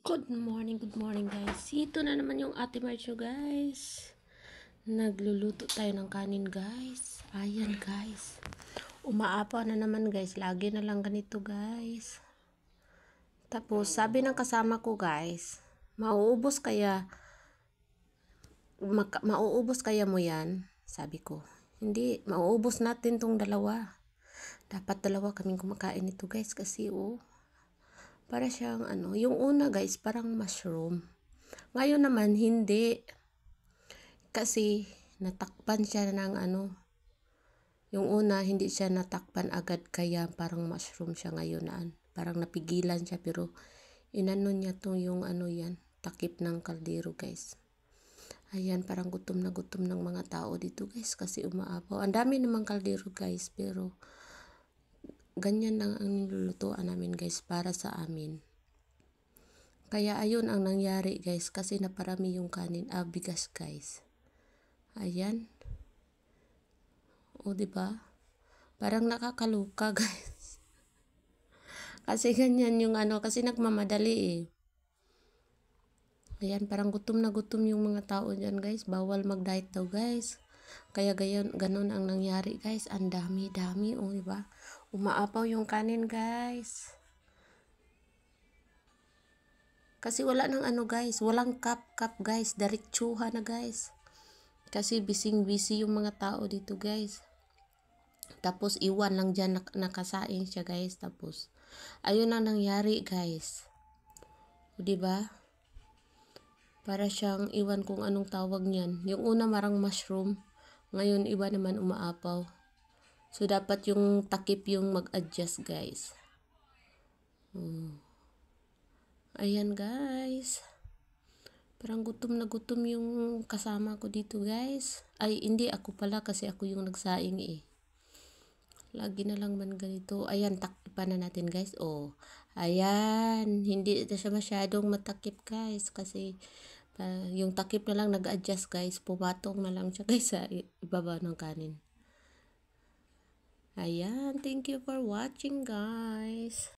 Good morning guys. Ito na naman yung Ate Marjo guys. Nagluluto tayo ng kanin guys. Ayan guys. Umaapa na naman guys. Lagi na lang ganito guys. Tapos sabi ng kasama ko guys, mauubos kaya mo yan? Sabi ko. Hindi, mauubos natin tong dalawa. Dapat dalawa kaming kumakain nito guys kasi para siyang yung una guys parang mushroom. Ngayon naman hindi. Kasi natakpan siya ng yung una hindi siya natakpan agad kaya parang mushroom siya ngayon parang napigilan siya pero inano niya to yung yan, takip ng kaldero guys. Ayan, parang gutom na gutom ng mga tao dito guys kasi umaapaw. Ang dami namang kaldero guys pero ganyan lang ang nilulutuan namin guys para sa amin. Kaya ayun ang nangyari guys kasi naparami yung kanin, bigas guys. Ayan. O diba? Parang nakakaluka guys. Kasi ganyan yung kasi nagmamadali eh. Ayan, parang gutom na gutom yung mga tao dyan guys. Bawal mag-diet daw guys. Kaya ganon ang nangyari guys. Ang dami-dami o diba? Umaapaw yung kanin guys. Kasi wala nang guys. Walang cup guys. Diretsuha na guys. Kasi busy yung mga tao dito guys. Tapos iwan lang dyan nakasaing siya guys. Tapos ayun ang nangyari guys. O diba? Para siyang iwan kung anong tawag niyan. Yung una marang mushroom. Ngayon iba naman umaapaw. So dapat yung takip yung mag-adjust guys. Ayan guys. Parang gutom na gutom yung kasama ko dito guys. Ay hindi ako pala kasi ako yung nagsaing eh. Lagi na lang man ganito. Ayan, takipan na natin guys. Ayan. Hindi ito siya masyadong matakip guys. Kasi yung takip na lang nag-adjust guys. Pumatong na lang siya guys sa ibaba ng kanin. Ayan. Thank you for watching guys.